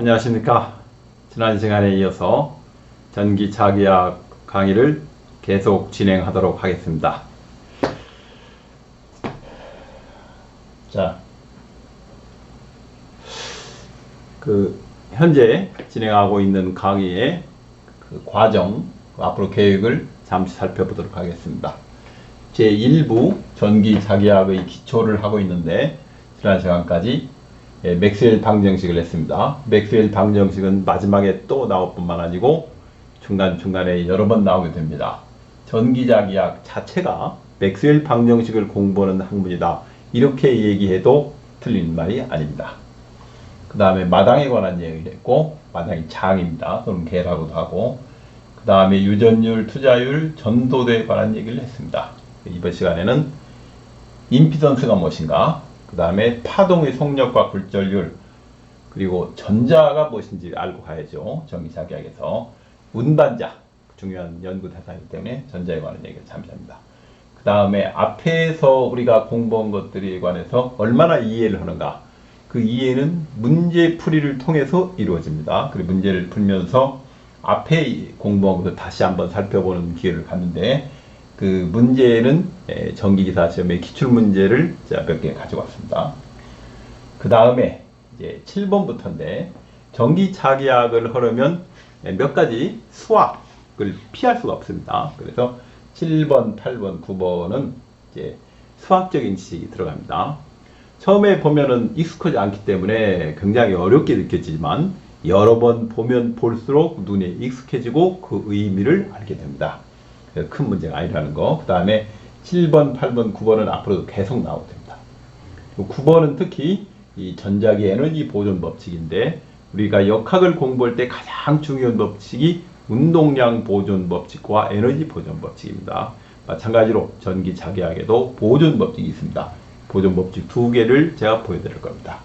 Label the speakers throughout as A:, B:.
A: 안녕하십니까. 지난 시간에 이어서 전기차기학 강의를 계속 진행하도록 하겠습니다. 자, 현재 진행하고 있는 강의의 과정, 앞으로 계획을 잠시 살펴보도록 하겠습니다. 제1부 전기차기학의 기초를 하고 있는데, 지난 시간까지 맥스웰 방정식을 했습니다. 맥스웰 방정식은 마지막에 또 나올 뿐만 아니고 중간중간에 여러 번 나오게 됩니다. 전기자기학 자체가 맥스웰 방정식을 공부하는 학문이다, 이렇게 얘기해도 틀린 말이 아닙니다. 그 다음에 마당에 관한 얘기를 했고, 마당이 장입니다. 또는 개라고도 하고, 그 다음에 유전율, 투자율, 전도도에 관한 얘기를 했습니다. 이번 시간에는 임피던스가 무엇인가, 그 다음에 파동의 속력과 굴절율, 그리고 전자가 무엇인지 알고 가야죠. 전기자기학에서 운반자, 중요한 연구 대상이기 때문에 전자에 관한 얘기를 잠시 합니다. 그 다음에 앞에서 우리가 공부한 것들에 관해서 얼마나 이해를 하는가, 그 이해는 문제풀이를 통해서 이루어집니다. 그리고 문제를 풀면서 앞에 공부한 것을 다시 한번 살펴보는 기회를 갖는데, 그 문제는 전기기사 시험의 기출문제를 제가 몇 개 가지고 왔습니다. 그 다음에 이제 7번부터인데, 전기자기학을 하려면 몇 가지 수학을 피할 수가 없습니다. 그래서 7번, 8번, 9번은 이제 수학적인 지식이 들어갑니다. 처음에 보면은 익숙하지 않기 때문에 굉장히 어렵게 느껴지지만, 여러 번 보면 볼수록 눈에 익숙해지고 그 의미를 알게 됩니다. 큰 문제가 아니라는 거. 그 다음에 7번, 8번, 9번은 앞으로도 계속 나오게 됩니다. 9번은 특히 이 전자기 에너지 보존 법칙인데, 우리가 역학을 공부할 때 가장 중요한 법칙이 운동량 보존 법칙과 에너지 보존 법칙입니다. 마찬가지로 전기자기학에도 보존 법칙이 있습니다. 보존 법칙 두 개를 제가 보여드릴 겁니다.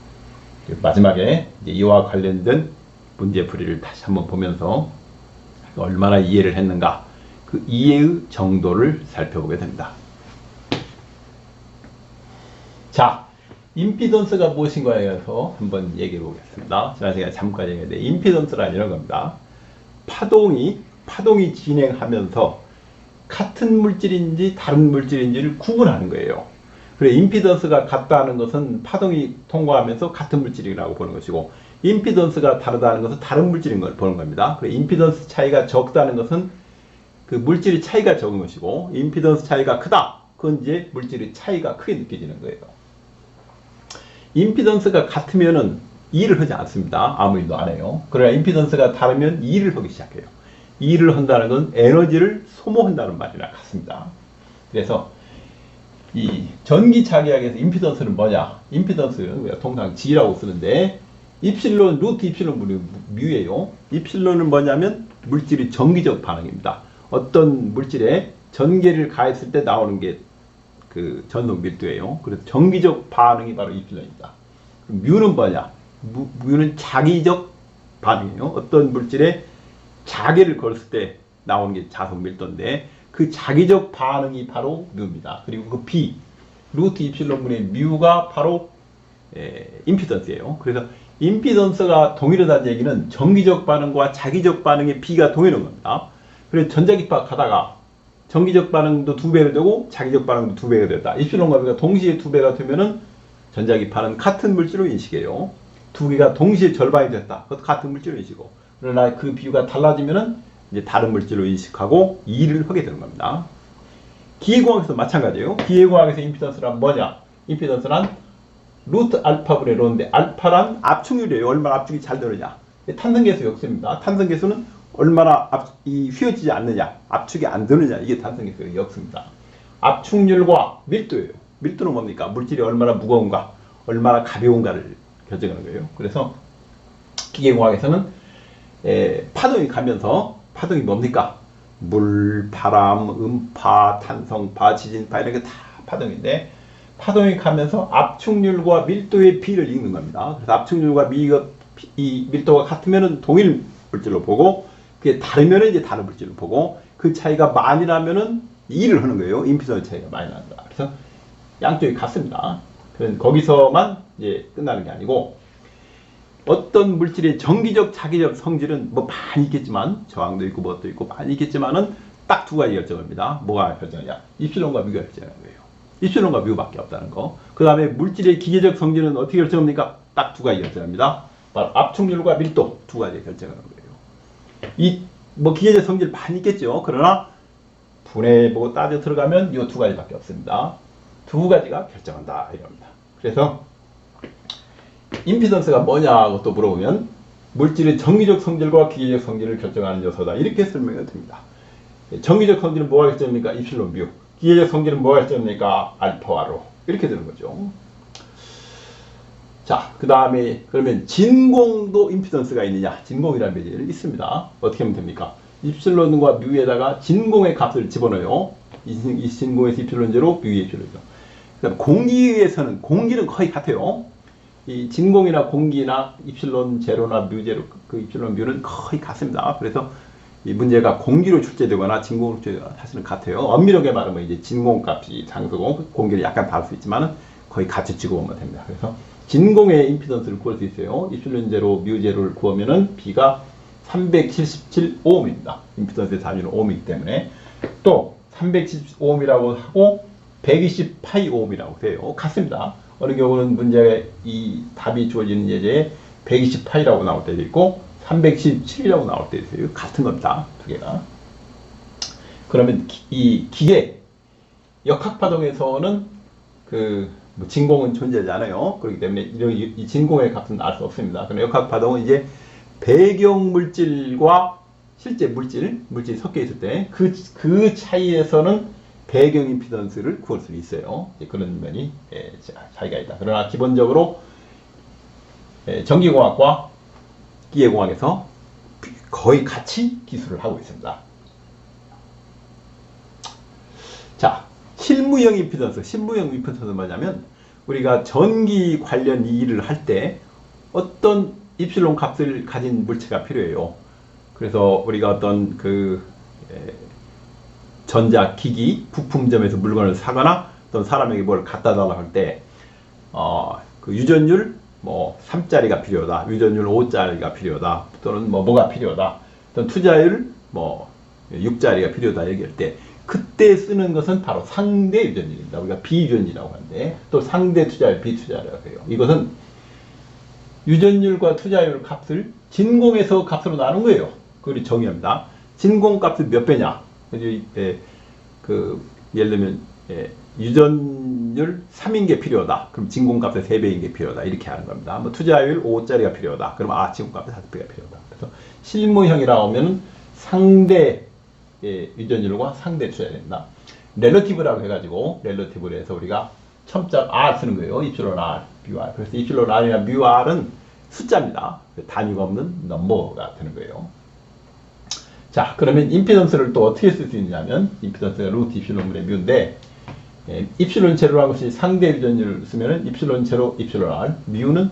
A: 마지막에 이제 이와 관련된 문제풀이를 다시 한번 보면서 얼마나 이해를 했는가, 그 이해의 정도를 살펴보게 됩니다. 자, 임피던스가 무엇인가에 대해서 한번 얘기해 보겠습니다. 지난 시간에 잠깐 얘기했는데, 임피던스란 이런 겁니다. 파동이 진행하면서 같은 물질인지 다른 물질인지를 구분하는 거예요. 그래, 임피던스가 같다는 것은 파동이 통과하면서 같은 물질이라고 보는 것이고, 임피던스가 다르다는 것은 다른 물질인 걸 보는 겁니다. 그래, 임피던스 차이가 적다는 것은 그 물질의 차이가 적은 것이고, 임피던스 차이가 크다, 그건 이제 물질의 차이가 크게 느껴지는 거예요. 임피던스가 같으면은 일을 하지 않습니다. 아무 일도 안 해요. 그러나 임피던스가 다르면 일을 하기 시작해요. 일을 한다는 건 에너지를 소모한다는 말이랑 같습니다. 그래서 이 전기자기학에서 임피던스는 뭐냐? 임피던스는 우리가 통상 G라고 쓰는데, 입실론, 루트 입실론 뮤예요. 입실론은 뭐냐면 물질의 정기적 반응입니다. 어떤 물질에 전기를 가했을 때 나오는 게 그 전속 밀도예요. 그래서 정기적 반응이 바로 입실론입니다. 뮤는 뭐냐? 뮤는 자기적 반응이에요. 어떤 물질에 자기를 걸었을 때 나오는 게 자속 밀도인데, 그 자기적 반응이 바로 뮤입니다. 그리고 그 B, 루트 입실론분의 뮤가 바로 임피던스예요. 그래서 임피던스가 동일하다는 얘기는 정기적 반응과 자기적 반응의 B가 동일한 겁니다. 그래서 전자기파 가다가 정기적 반응도 2배가 되고 자기적 반응도 2배가 됐다. 입실론과 B가 동시에 2배가 되면은 전자기파는 같은 물질로 인식해요. 두 개가 동시에 절반이 됐다, 그것도 같은 물질로 인식이고, 그러나 그 비율가 달라지면은 이제 다른 물질로 인식하고 일을 하게 되는 겁니다. 기계공학에서 마찬가지예요. 기계공학에서 임피던스란 뭐냐? 임피던스란 루트 알파분의 로인데, 알파란 압축률이에요. 얼마나 압축이 잘 되느냐. 탄성계수 역수입니다. 탄성계수는 얼마나 휘어지지 않느냐, 압축이 안 되느냐, 이게 탄성계수의 역수입니다. 압축률과 밀도예요. 밀도는 뭡니까? 물질이 얼마나 무거운가, 얼마나 가벼운가를 결정하는 거예요. 그래서 기계공학에서는 파동이 가면서, 파동이 뭡니까? 물, 바람, 음파, 탄성파, 지진파, 이런 게 다 파동인데, 파동이 가면서 압축률과 밀도의 비를 읽는 겁니다. 그래서 압축률과 이 밀도가 같으면은 동일 물질로 보고, 그게 다르면은 이제 다른 물질로 보고, 그 차이가 많이 나면은 일을 하는 거예요. 임피던스 차이가 많이 난다. 그래서 양쪽이 같습니다. 그럼 거기서만 이제 끝나는 게 아니고, 어떤 물질의 정기적 자기적 성질은 뭐 많이 있겠지만 저항도 있고 뭣도 있고 많이 있겠지만은 딱 두 가지 결정합니다. 뭐가 결정하냐? 입실론과 뮤가 결정하는 거예요. 입실론과 뮤밖에 없다는 거. 그 다음에 물질의 기계적 성질은 어떻게 결정합니까? 딱 두 가지 결정합니다. 바로 압축률과 밀도 두 가지 결정하는 거예요. 이 뭐 기계적 성질 많이 있겠죠. 그러나 분해보고 따져 들어가면 이 두 가지밖에 없습니다. 두 가지가 결정한다 이럽니다. 그래서 임피던스가 뭐냐고 또 물어보면 물질의 정기적 성질과 기계적 성질을 결정하는 요소다 이렇게 설명이 됩니다. 정기적 성질은 뭐가 결정합니까? 입실론 뮤. 기계적 성질은 뭐가 결정합니까? 알파와 로. 이렇게 되는 거죠. 자, 그 다음에 그러면 진공도 임피던스가 있느냐? 진공이라는 매질이 있습니다. 어떻게 하면 됩니까? 입실론과 뮤에다가 진공의 값을 집어넣어요. 이 진공에서 입실론 제로, 뮤의 입실론 제로. 그다음 공기에서는 공기는 거의 같아요. 이 진공이나 공기나 입실론 제로나 뮤 제로, 그 입실론 뮤는 거의 같습니다. 그래서 이 문제가 공기로 출제되거나 진공으로 출제되거나 사실은 같아요. 엄밀하게 말하면 이제 진공값이 장소고 공기를 약간 다를 수 있지만은 거의 같이 찍어보면 됩니다. 그래서 진공의 임피던스를 구할 수 있어요. 입실론 제로, 뮤 제로를 구하면은 B가 377오음입니다. 임피던스의 단위는 오음이기 때문에 또 377오음이라고 하고 128오음이라고 돼요. 같습니다. 어느 경우는 문제에 이 답이 주어지는 예제에 128이라고 나올 때도 있고 317이라고 나올 때도 있어요. 같은 겁니다. 두 개가. 그러면 이 기계 역학파동에서는 뭐 진공은 존재하지 않아요. 그렇기 때문에 이 진공의 값은 알 수 없습니다. 그러나 역학파동은 이제 배경 물질과 실제 물질이 섞여 있을 때 그 차이에서는 배경 임피던스를 구할 수 있어요. 그런 면이 차이가 있다. 그러나 기본적으로 전기공학과 기계공학에서 거의 같이 기술을 하고 있습니다. 자, 실무형 임피던스. 실무형 임피던스는 뭐냐면 우리가 전기 관련 일을 할 때 어떤 입실론 값을 가진 물체가 필요해요. 그래서 우리가 어떤 전자기기, 부품점에서 물건을 사거나 어떤 사람에게 뭘 갖다 달라고 할 때, 그 유전율 뭐 3짜리가 필요하다, 유전율 5짜리가 필요하다, 또는 뭐가 필요하다, 또는 투자율 뭐 6짜리가 필요하다 얘기할 때, 그때 쓰는 것은 바로 상대 유전율입니다. 우리가 비유전이라고 하는데, 또 상대 투자율, 비투자율이라고 해요. 이것은 유전율과 투자율 값을 진공에서 값으로 나눈 거예요. 그걸 정의합니다. 진공 값은 몇 배냐? 예를 들면 유전율 3인 게 필요하다. 그럼 진공값의 3배인 게 필요하다. 이렇게 하는 겁니다. 뭐 투자율 5짜리가 필요하다. 그럼 진공값의 5배가 필요하다. 그래서 실무형이라고 하면 상대 유전율과 상대 투자율입니다. 렐러티브라고 해가지고 렐러티브를 해서 우리가 첨자 R 쓰는 거예요. 입실론 R, 뮤R. 그래서 입실론 R이나 뮤R은 숫자입니다. 단위가 없는 넘버가 되는 거예요. 자, 그러면 임피던스를 또 어떻게 쓸 수 있냐면 임피던스가 루트 입실론분의 뮤인데 입실론 제로라는 것이 상대 유전율을 쓰면은 입실론 제로, 입실론 R, 뮤는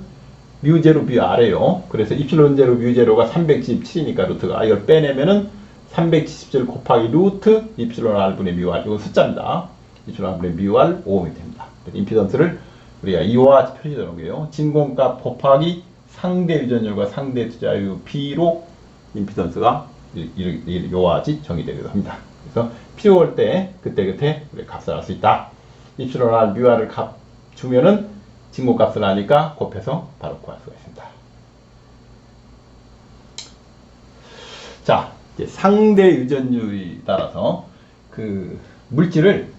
A: 뮤 제로, 뮤 R이에요. 그래서 입실론 제로, 뮤 제로가 377이니까 루트가 이걸 빼내면은 377 곱하기 루트 입실론 R분의 뮤 R. 이건 숫자입니다. 입실론 R분의 뮤 R 5옴이 됩니다. 임피던스를 우리가 이와 같이 표시되는 거예요. 진공값 곱하기 상대 유전율과 상대 투자율 B로 임피던스가 이와 같이 정의되기도 합니다. 그래서 필요할 때 그때그때 우리 값을 알 수 있다. 입실론 R, 뮤 R을 값 주면은 진공값을 아니까 곱해서 바로 구할 수가 있습니다. 자, 이제 상대 유전율에 따라서 그 물질을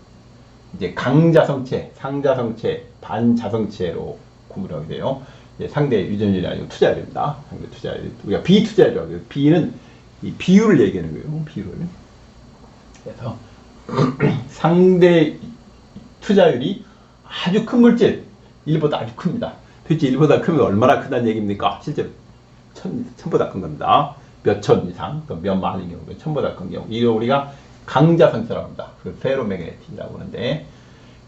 A: 이제 강자성체, 상자성체, 반자성체로 구분하게 돼요. 상대 유전율이 아니고 투자율입니다. 상대 투자율. 우리가 비투자율이라고 해요. B는 이 비율을 얘기하는 거예요. 비율을. 그래서 상대 투자율이 아주 큰 물질, 1보다 아주 큽니다. 도대체 1보다 크면 얼마나 크다는 얘기입니까? 실제로 1000보다 큰 겁니다. 몇 천 이상, 또 몇 만인 경우, 1000보다 큰 경우. 이걸 우리가 강자성체라고 합니다. 그 페로매그네틱이라고 하는데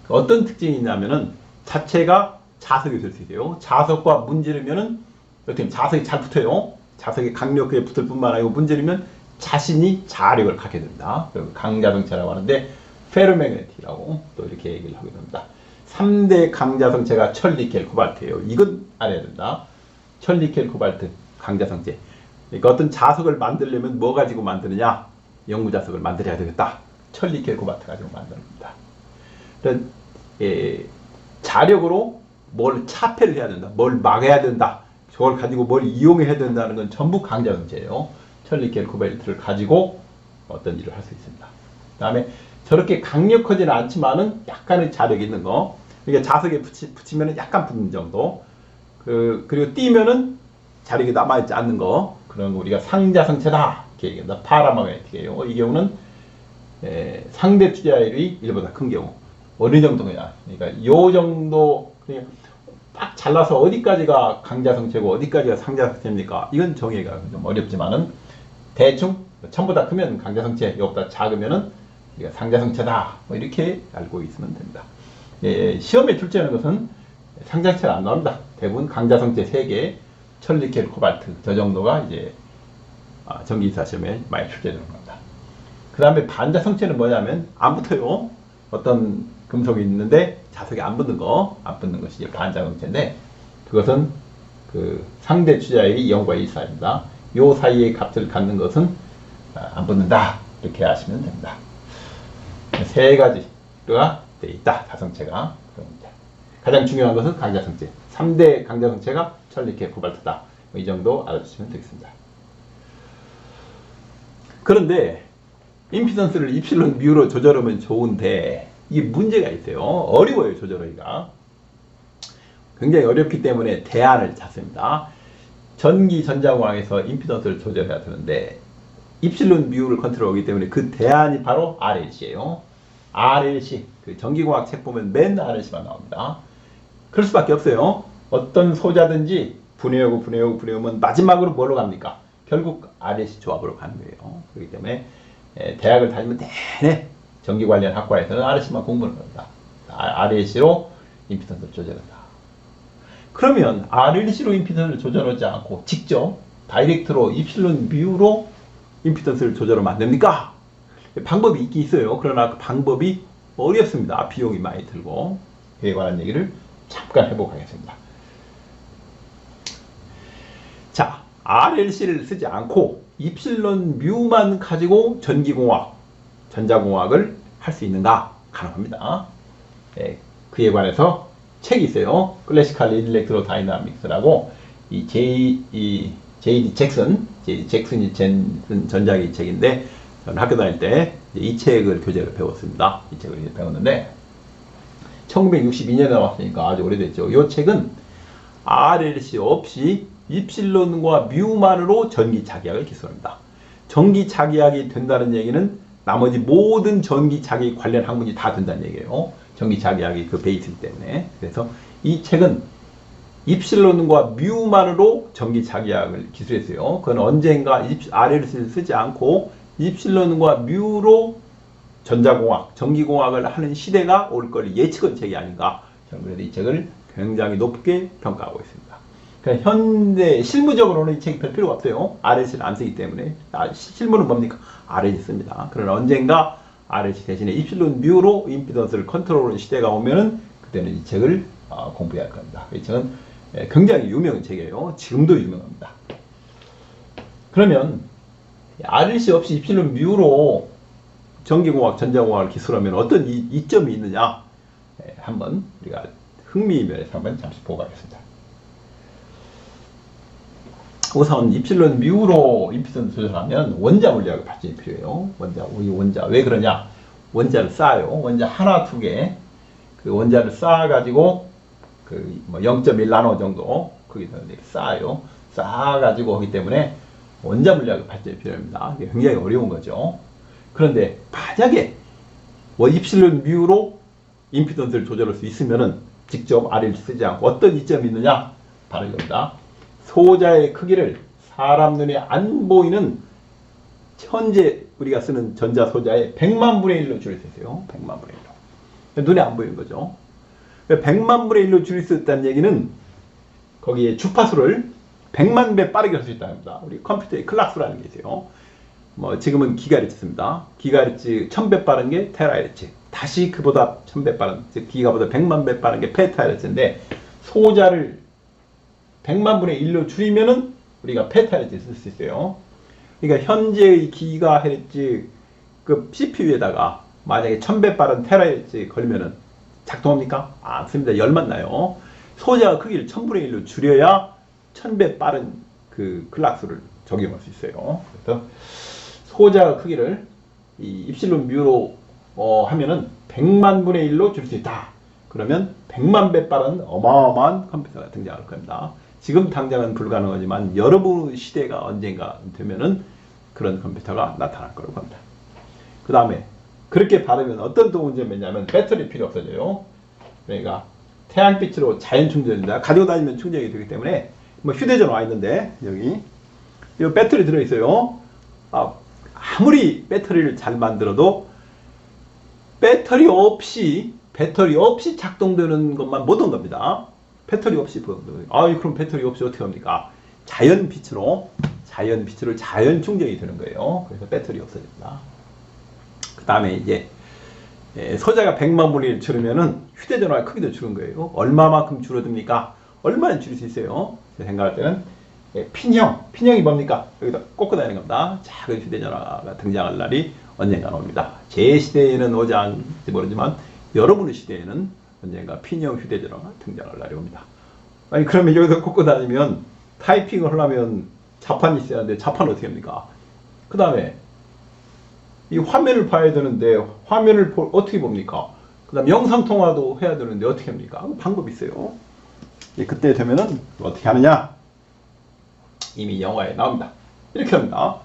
A: 어떤 특징이 있냐면은 자체가 자석이 될 수 있어요. 자석과 문지르면은 어떻게 자석이 잘 붙어요. 자석이 강력하게 붙을 뿐만 아니고 문지르면 자신이 자력을 갖게 됩니다. 그리고 강자성체라고 하는데 페로매그네틱이라고 또 이렇게 얘기를 하게 됩니다. 3대 강자성체가 철, 니켈, 코발트예요. 이건 알아야 된다. 철니켈 코발트 강자성체. 그러니까 어떤 자석을 만들려면 뭐 가지고 만드느냐? 영구자석을 만들어야 되겠다. 철니켈 코발트 가지고 만드는 겁니다. 그런 자력으로 뭘 차폐를 해야 된다. 뭘 막아야 된다. 저걸 가지고 뭘 이용해야 된다는 건 전부 강자성체예요. 철니켈 코발트를 가지고 어떤 일을 할 수 있습니다. 그 다음에 저렇게 강력하지는 않지만은 약간의 자력이 있는 거. 그러니까 자석에 붙이면은 약간 붙는 정도. 그리고 띄면은 자력이 남아있지 않는 거. 그런 거 우리가 상자성체다. 이렇게 얘기합니다. 파라마그네틱이에요. 이 경우는 상대 투자율이 1보다 큰 경우. 어느 정도냐. 그러니까 요 정도, 그냥 딱 잘라서 어디까지가 강자성체고 어디까지가 상자성체입니까? 이건 정의가 좀 어렵지만은 대충 1000보다 크면 강자성체, 이거보다 작으면은 우리가 상자성체다. 뭐 이렇게 알고 있으면 됩니다. 시험에 출제하는 것은 상자성체가 안 나옵니다. 대부분 강자성체 3개, 철니켈, 코발트 저 정도가 이제 전기이사 시험에 많이 출제되는 겁니다. 그 다음에 반자성체는 뭐냐면 안 붙어요. 어떤 금속이 있는데 자석이 안 붙는 것이 이제 반자성체인데, 그것은 그 상대 투자율이 0과 2 사이입니다. 요 사이의 값을 갖는 것은 안 붙는다. 이렇게 아시면 됩니다. 3가지가 돼 있다. 자성체가. 가장 중요한 것은 강자성체. 3대 강자성체가 철니켈, 코발트다. 이 정도 알아주시면 되겠습니다. 그런데 임피던스를 입실론 뮤로 조절하면 좋은데 이게 문제가 있어요. 어려워요, 조절하기가. 굉장히 어렵기 때문에 대안을 찾습니다. 전기 전자공학에서 임피던스를 조절해야 되는데 입실론 뮤를 컨트롤하기 때문에 그 대안이 바로 RLC예요. RLC, 그 전기공학 책 보면 맨날 RLC만 나옵니다. 그럴 수밖에 없어요. 어떤 소자든지 분해하면 마지막으로 뭘로 갑니까? 결국 RLC 조합으로 가는 거예요. 그렇기 때문에 대학을 다니면 내내 전기 관련 학과에서는 RLC만 공부하는 겁니다. RLC로 임피던스를 조절한다. 그러면 RLC로 임피던스를 조절하지 않고 직접 다이렉트로 입실론 뮤로 임피던스를 조절하면 안 됩니까? 방법이 있긴 있어요. 그러나 그 방법이 어렵습니다. 비용이 많이 들고. 그에 관한 얘기를 잠깐 해보겠습니다. 자, RLC를 쓰지 않고 입실론 뮤만 가지고 전기공학, 전자공학을 할 수 있는가? 가능합니다. 그에 관해서 책이 있어요. 클래시컬 일렉트로 다이나믹스라고 J.D. 잭슨이 쓴 전자기 책인데, 저는 학교 다닐 때 이 책을 교재로 배웠습니다. 이 책을 배웠는데 1962년에 나왔으니까 아주 오래됐죠. 이 책은 RLC 없이 입실론과 뮤만으로 전기 자기약을 기술합니다. 전기 자기약이 된다는 얘기는 나머지 모든 전기 자기약 관련 학문이 다 된다는 얘기예요. 전기 자기약이 그 베이스 때문에. 그래서 이 책은 입실론과 뮤만으로 전기 자기약을 기술했어요. 그건 언젠가 RLC를 쓰지 않고 입실론과 뮤로 전자공학, 전기공학을 하는 시대가 올 걸 예측한 책이 아닌가. 저는 그래도 이 책을 굉장히 높게 평가하고 있습니다. 그러니까 현대 실무적으로는 이 책이 별 필요가 없어요. RLC를 안 쓰기 때문에. 실무는 뭡니까? RLC 씁니다. 그러나 언젠가 RLC 대신에 입실론 뮤로 임피던스를 컨트롤하는 시대가 오면은 그때는 이 책을 공부해야 할 겁니다. 이 책은 굉장히 유명한 책이에요. 지금도 유명합니다. 그러면 RLC 없이 입실론 뮤로 전기공학, 전자공학을 기술하면 어떤 이점이 있느냐? 한번 우리가 흥미 면에서 한번 잠시 보고 가겠습니다. 우선 입실론 뮤로 임피던스 조절하면 원자 물리학의 발전이 필요해요. 원자 왜 그러냐? 원자를 쌓아요. 원자 하나, 두 개. 그 원자를 쌓아가지고 그 뭐 0.1 나노 정도 거기서 쌓아요. 쌓아가지고 하기 때문에 원자 물리학의 발전이 필요합니다. 이게 굉장히 어려운 거죠. 그런데 만약에 입실론 뮤로 임피던스를 조절할 수 있으면은 직접 RLC 쓰지 않고 어떤 이점이 있느냐? 바로 이겁니다. 소자의 크기를 사람 눈에 안 보이는 현재 우리가 쓰는 전자 소자의 100만 분의 1로 줄일 수 있어요. 100만 분의 1로. 눈에 안 보이는 거죠. 100만 분의 1로 줄일 수 있다는 얘기는 거기에 주파수를 100만 배 빠르게 할 수 있다는 겁니다. 우리 컴퓨터에 클락수라는 게 있어요. 뭐 지금은 기가헤르츠입니다. 기가헤르츠 1000배 빠른 게 테라헤르츠. 다시 그보다 1000배 빠른, 즉 기가보다 100만 배 빠른 게 페타헤르츠인데 소자를 100만 분의 1로 줄이면은 우리가 페타헤르츠 쓸 수 있어요. 그러니까 현재의 기가헤르츠 그 CPU에다가 만약에 1000배 빠른 테라헤르츠 걸면은 작동합니까? 안 씁니다. 열만 나요. 소자 크기를 1000분의 1로 줄여야 1000배 빠른 그 클락수를 적용할 수 있어요. 그래서 소자 크기를 이 입실론 뮤로 하면은 100만 분의 1로 줄 수 있다. 그러면 100만 배 빠른 어마어마한 컴퓨터가 등장할 겁니다. 지금 당장은 불가능하지만 여러분 시대가 언젠가 되면은 그런 컴퓨터가 나타날 거라고 합니다. 그 다음에 그렇게 바르면 어떤 또 문제가 있냐면 배터리 필요 없어져요. 그러니까 태양빛으로 자연 충전입니다. 가지고 다니면 충전이 되기 때문에 뭐 휴대전화 와 있는데 여기 이 배터리 들어있어요. 아무리 배터리를 잘 만들어도 배터리 없이 작동되는 것만 못 온 겁니다. 배터리 없이 그럼 배터리 없이 어떻게 합니까? 자연 빛으로 자연 충전이 되는 거예요. 그래서 배터리 없어집니다. 그 다음에 이제 소자가 100만 분의 1 줄으면은 휴대전화의 크기도 줄은 거예요. 얼마만큼 줄어듭니까? 얼마나 줄일 수 있어요? 제가 생각할 때는 핀형이 뭡니까? 여기다 꽂고 다니는 겁니다. 작은 휴대전화가 등장할 날이 언젠가 옵니다. 제 시대에는 오지 않을지 모르지만 여러분의 시대에는 언젠가 핀형 휴대전화가 등장할 날이 옵니다. 아니 그러면 여기서 꽂고 다니면 타이핑을 하려면 자판이 있어야 하는데 자판 어떻게 합니까? 그 다음에 이 화면을 봐야 되는데 화면을 어떻게 봅니까? 그 다음에 영상통화도 해야 되는데 어떻게 합니까? 방법이 있어요. 그때 되면은 어떻게 하느냐? 이미 영화에 나옵니다. 이렇게 합니다.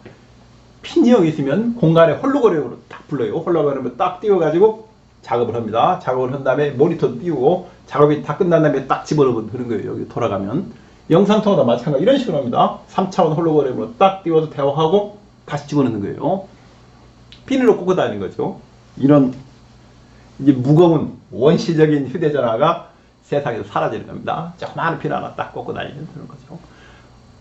A: 핀형이 있으면 공간에 홀로그램으로 딱 불러요. 홀로그램을 딱 띄워가지고 작업을 합니다. 작업을 한 다음에 모니터 띄우고 작업이 다 끝난 다음에 딱 집어넣으면 되는 거예요. 여기 돌아가면. 영상통화도 마찬가지 이런 식으로 합니다. 3차원 홀로그램으로 딱 띄워서 대화하고 다시 집어넣는 거예요. 핀으로 꽂고 다니는 거죠. 이런 이제 무거운 원시적인 휴대전화가 세상에서 사라지는 겁니다. 조그마한 핀 하나 딱 꽂고 다니면 되는 거죠.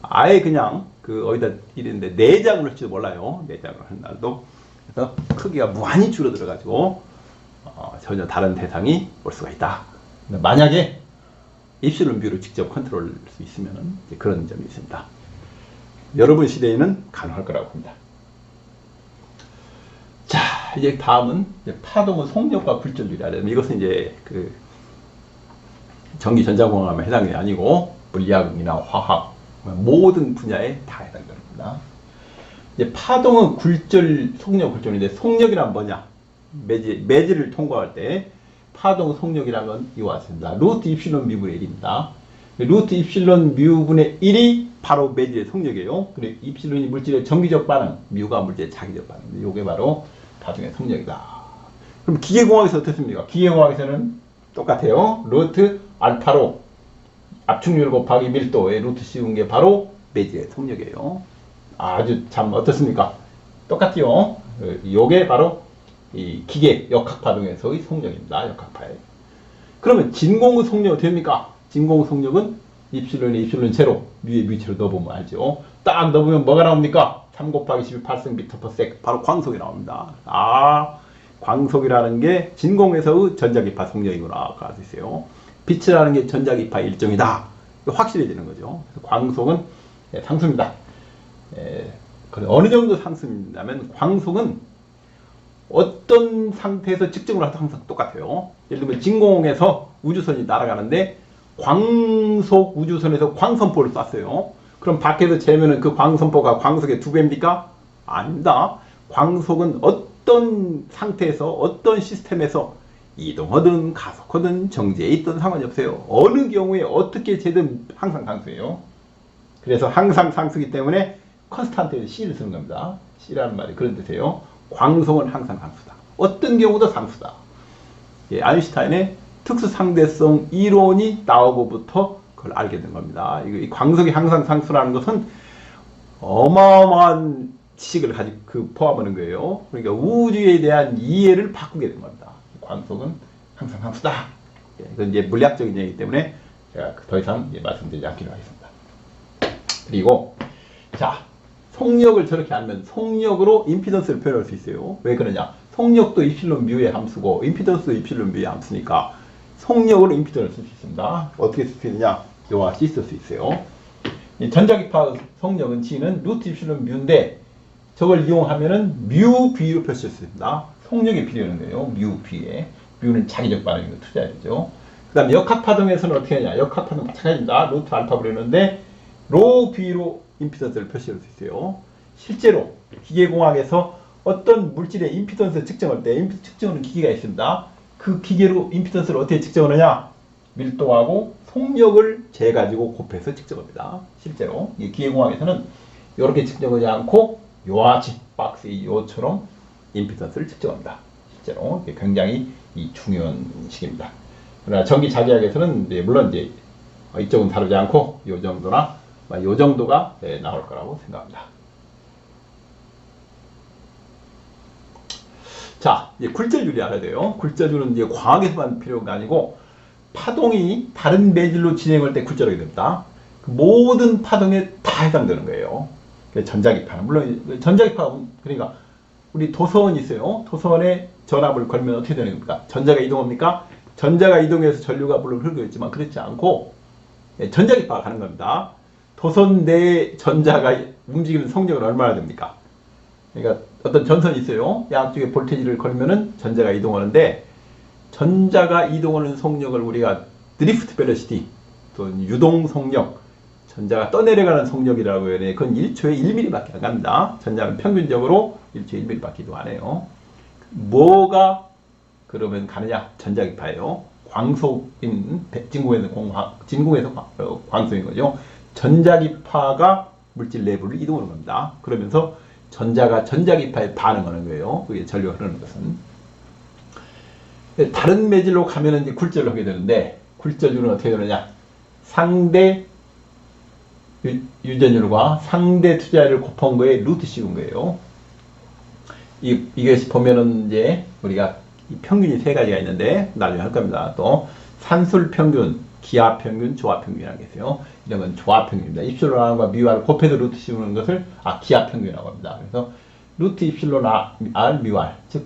A: 아예 그냥 어디다 이랬는데 내장을 할지도 몰라요. 내장을 한 날도. 그래서 크기가 무한히 줄어들어 가지고 전혀 다른 대상이 올 수가 있다. 만약에 입실론 뷰를 직접 컨트롤할 수 있으면 그런 점이 있습니다. 여러분 시대에는 가능할 거라고 봅니다. 자, 이제 다음은 파동의 속력과 굴절률이라. 이것은 이제 전기 전자공학에 해당이 아니고 물리학이나 화학 모든 분야에 다 해당됩니다. 이제 파동은 속력 굴절인데 속력이란 뭐냐? 매질을 통과할 때 파동 속력이라는 건 이와 같습니다. 루트 입실론 미분의 1입니다. 루트 입실론 뮤분의 1이 바로 매질의 속력이에요. 그리고 입실론이 물질의 정기적 반응, 뮤가 물질의 자기적 반응. 이게 바로 파동의 속력이다. 그럼 기계공학에서 어떻습니까? 기계공학에서는 똑같아요. 루트 알파로 압축률 곱하기 밀도의 루트 씌운 게 바로 매질의 속력이에요. 아주 참 어떻습니까? 똑같죠? 요게 바로 이 기계 역학파동에서의 속력입니다. 역학파에. 그러면 진공의 속력 됩니까? 진공의 속력은 입실론에 입실론 제로, 뮤에 뮤 제로 넣어보면 알죠? 딱 넣어보면 뭐가 나옵니까? 3 곱하기 18cm/s 바로 광속이 나옵니다. 광속이라는 게 진공에서의 전자기파 속력이구나 알 수 있어요. 빛이라는 게 전자기파 일종이다. 확실해지는 거죠. 광속은 상수입니다. 어느 정도 상수냐면 광속은 어떤 상태에서 측정을 해도 항상 똑같아요. 예를 들면 진공에서 우주선이 날아가는데 광속 우주선에서 광선포를 쐈어요. 그럼 밖에서 재면은 그 광선포가 광속의 2배입니까? 아닙니다. 광속은 어떤 상태에서 어떤 시스템에서 이동하든 가속하든 정지해 있든 상관이 없어요. 어느 경우에 어떻게 재든 항상 상수예요. 그래서 항상 상수기 때문에 컨스탄트에서 C를 쓰는 겁니다. C라는 말이 그런 뜻이에요. 광속은 항상 상수다. 어떤 경우도 상수다. 아인슈타인의 특수상대성 이론이 나오고부터 그걸 알게 된 겁니다. 이 광속이 항상 상수라는 것은 어마어마한 지식을 가지고 포함하는 거예요. 그러니까 우주에 대한 이해를 바꾸게 된 겁니다. 광속은 항상 상수다. 이건 이제 물리학적인 얘기이기 때문에 제가 더 이상 말씀드리지 않기로 하겠습니다. 그리고 자, 속력을 저렇게 하면 속력으로 임피던스를 표현할 수 있어요. 왜 그러냐? 속력도 입실론 뮤의 함수고 임피던스도 입실론 뮤의 함수니까 속력으로 임피던스를 쓸 수 있습니다. 어떻게 쓸 수 있느냐? 요와 C 쓸 수 있어요. 이 전자기파 속력은 G는 루트 입실론 뮤인데 저걸 이용하면은 뮤 B로 표시할 수 있습니다. 속력이 필요한 거예요. 뮤 B에. 뮤는 자기적 반응인 거 투자해야 되죠. 그 다음에 역학파동에서는 어떻게 하냐. 역학파동 마찬가지입니다. 루트 알파 부르는데 로 B로 임피던스를 표시할 수 있어요. 실제로 기계공학에서 어떤 물질의 임피던스 측정할 때 임피던스 측정하는 기계가 있습니다. 그 기계로 임피던스를 어떻게 측정하느냐. 밀도하고 속력을 재가지고 곱해서 측정합니다. 실제로 이 기계공학에서는 이렇게 측정하지 않고 요와 같이 박스의 요처럼 임피던스를 측정합니다. 실제로 이게 굉장히 중요한 식입니다. 그러나 전기 자기학에서는 물론 이제 이쪽은 다루지 않고 요 정도나 요 정도가 나올 거라고 생각합니다. 자, 이제 굴절율이 알아야 돼요. 굴절율은 이제 과학에서만 필요한 게 아니고 파동이 다른 매질로 진행할 때 굴절하게 됩니다. 그 모든 파동에 다 해당되는 거예요. 전자기파. 물론 전자기파 그러니까 우리 도서원이 있어요. 도서원에 전압을 걸면 어떻게 되는 겁니까? 전자가 이동합니까? 전자가 이동해서 전류가 물론 흐르고 있지만 그렇지 않고 전자기파가 가는 겁니다. 도선 내 전자가 움직이는 속력은 얼마나 됩니까? 그러니까 어떤 전선이 있어요. 양쪽에 볼테이지를 걸면은 전자가 이동하는데 전자가 이동하는 속력을 우리가 드리프트 벨로시티 또 유동 속력 전자가 떠내려가는 속력이라고 해요. 그건 1초에 1mm밖에 안 갑니다. 전자는 평균적으로 1초에 1mm밖에 이동 안 해요. 뭐가 그러면 가느냐? 전자기파예요. 광속인 진공에서 광속인 거죠. 전자기파가 물질 내부를 이동하는 겁니다. 그러면서 전자가 전자기파에 반응하는 거예요. 그게 전류가 흐르는 것은. 다른 매질로 가면은 이제 굴절을 하게 되는데 굴절률은 어떻게 되느냐? 상대 유전율과 상대 투자율을 곱한 거에 루트 씌운 거예요. 이것이 보면은 이제 우리가 평균이 세 가지가 있는데 나중에 할 겁니다. 또 산술 평균, 기하 평균, 조합 평균이라는 게 있어요. 이런 건 조합 평균입니다. 입실론 R과 뮤R 곱해서 루트 씌우는 것을 기하 평균이라고 합니다. 그래서 루트 입실론 R, 뮤R 즉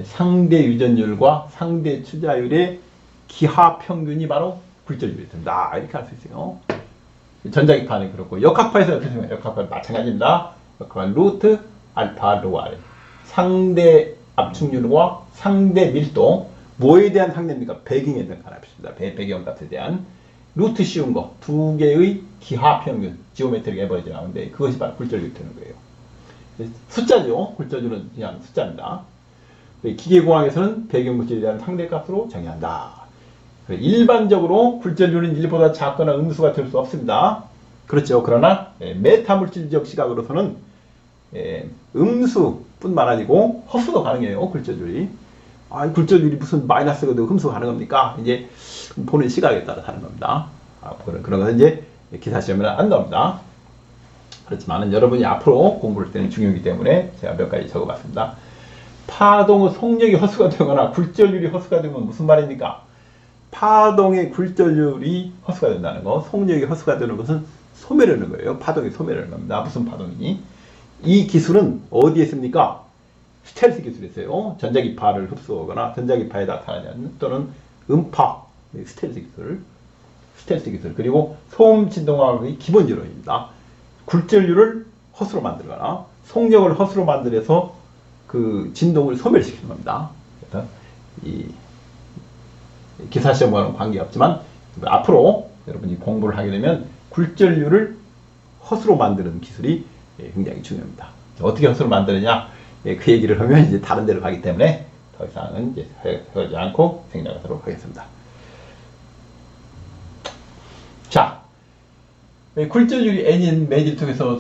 A: 상대 유전율과 상대 투자율의 기하 평균이 바로 굴절율이 됩니다. 이렇게 할 수 있어요. 전자기파는 그렇고 역학파에서 어떻게 되면 역학파는 마찬가지입니다. 역학파는 루트 알파 로 R 상대 압축률과 상대 밀도 뭐에 대한 상대입니까? 배경에 대한 값입니다. 배경 값에 대한 루트 씌운 거 두 개의 기하 평균 지오메트릭 에버리지 나오는데 그것이 바로 굴절율이 되는 거예요. 숫자죠. 굴절율은 그냥 숫자입니다. 기계공학에서는 배경물질에 대한 상대값으로 정의한다. 일반적으로 굴절율은 1보다 작거나 음수가 될 수 없습니다. 그렇죠. 그러나 메타물질적 시각으로서는 음수뿐만 아니고 허수도 가능해요. 굴절율이. 굴절율이 무슨 마이너스가 되고 음수가 가능합니까? 이제 보는 시각에 따라 다른 겁니다. 그런 건 이제 기사 시험에는 안 나옵니다. 그렇지만 여러분이 앞으로 공부할 때는 중요하기 때문에 제가 몇 가지 적어봤습니다. 파동의 속력이 허수가 되거나 굴절율이 허수가 되는 건 무슨 말입니까? 파동의 굴절율이 허수가 된다는 거, 속력이 허수가 되는 것은 소멸하는 거예요. 파동이 소멸하는 겁니다. 무슨 파동이니? 이 기술은 어디에 씁니까? 스텔스 기술에 있어요. 전자기파를 흡수하거나 전자기파에 나타나는 또는 음파, 스텔스 기술. 그리고 소음 진동학의 기본 이론입니다. 굴절율을 허수로 만들거나 속력을 허수로 만들어서 그 진동을 소멸시키는 겁니다. 그래서 이 기사시험과는 관계없지만 앞으로 여러분이 공부를 하게 되면 굴절율을 허수로 만드는 기술이 굉장히 중요합니다. 어떻게 허수로 만드느냐 그 얘기를 하면 이제 다른 데로 가기 때문에 더 이상은 이제 하지 않고 생략하도록 하겠습니다. 자, 굴절율이 n인 매질 통해서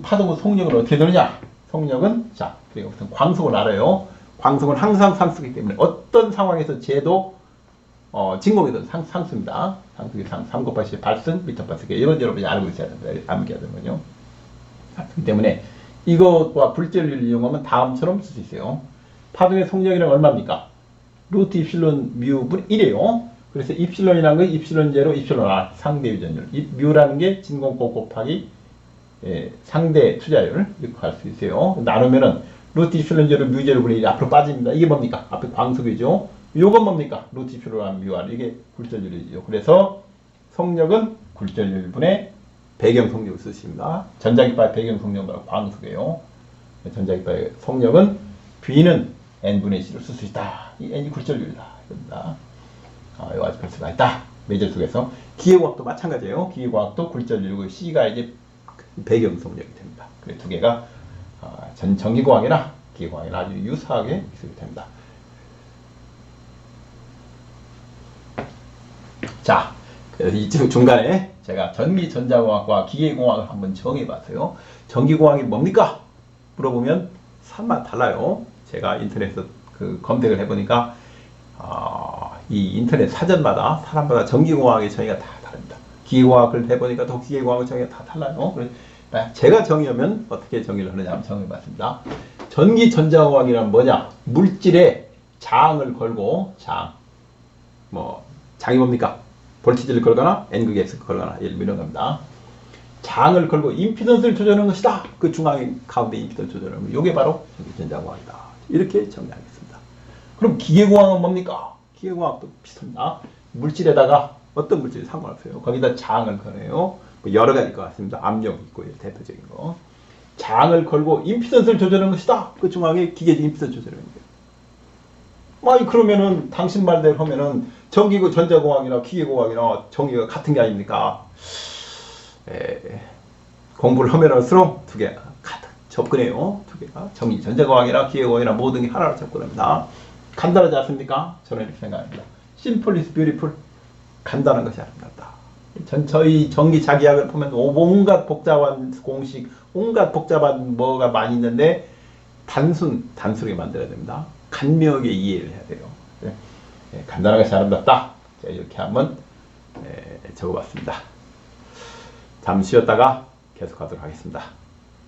A: 파동의 속력은 어떻게 되느냐? 속력은 자, 그리고 무슨 광속을 알아요. 광속은 항상 상수이기 때문에 어떤 상황에서 제도 진공에도 상수입니다. 상수기 3 곱하기 8승 미터/스 이건 여러분이 알고 있어야 됩니다. 암기해야 되는군요. 그렇기 때문에 이것과 굴절율을 이용하면 다음처럼 쓸 수 있어요. 파동의 속력이란 얼마입니까? 루트 입실론 뮤분 1이에요. 그래서 입실론이라는 건 입실론 제로 입실론 R 상대 유전율. 뮤라는 게 진공고 곱하기 상대 투자율 이렇게 할 수 있어요. 나누면은 루트 입실론 제로 뮤 제로 분의 1이 앞으로 빠집니다. 이게 뭡니까? 앞에 광속이죠. 요건 뭡니까? 루트 입실론 R 뮤 R 이게 굴절율이죠. 그래서 속력은 굴절 1분의 배경 속력을 쓰십니다. 전자기파의 배경 속력은 광수예요. 전자기파의 속력은 B는 N분의 C로 쓸 수 있다. 이 N이 굴절율이다. 이겁니다. 여러 가지 볼 수가 있다. 매절 속에서. 기계과학도 마찬가지예요. 기계과학도 굴절율이고 C가 이제 배경 속력이 됩니다. 그래 두 개가 전기과학이나 기계과학이나 아주 유사하게 기술이 됩니다. 자, 그래서 이 중간에 제가 전기 전자공학과 기계공학을 한번 정해봤어요. 전기공학이 뭡니까? 물어보면 산만 달라요. 제가 인터넷에서 검색을 해보니까 이 인터넷 사전마다 사람마다 전기공학의 정의가 다 다릅니다. 기계공학을 해보니까 또 기계공학의 정의가 다 달라요. 그래서 제가 정의하면 어떻게 정의를 하느냐 한번 정해봤습니다. 전기 전자공학이란 뭐냐? 물질에 장을 걸고 장이 뭡니까? 볼티지를 걸거나 N극 X극 걸거나 이런 겁니다. 장을 걸고 임피던스를 조절하는 것이다. 그 중앙에 가운데 임피던스 조절하는 것. 이게 바로 전자공학이다. 이렇게 정리하겠습니다. 그럼 기계공학은 뭡니까? 기계공학도 비슷합니다. 물질에다가 어떤 물질이 상관없어요. 거기다 장을 걸어요. 여러 가지일 것 같습니다. 압력 있고 대표적인 거. 장을 걸고 임피던스를 조절하는 것이다. 그 중앙에 기계적 임피던스 조절하는 거예요. 아니 그러면은 당신 말대로 하면은 전기고 전자공학이나 기계공학이나 전기가 같은 게 아닙니까? 공부를 하면 할수록 두 개가 접근해요. 두 개가 전기 전자공학이나 기계공학이나 모든 게 하나로 접근합니다. 간단하지 않습니까? 저는 이렇게 생각합니다. Simple is beautiful. 간단한 것이 아름답다. 저희 전기 자기학을 보면 온갖 복잡한 공식, 온갖 복잡한 뭐가 많이 있는데 단순하게 만들어야 됩니다. 간명하게 이해를 해야 돼요. 간단한 것이 아름답다. 제가 이렇게 한번 적어봤습니다. 잠시 쉬었다가 계속하도록 하겠습니다.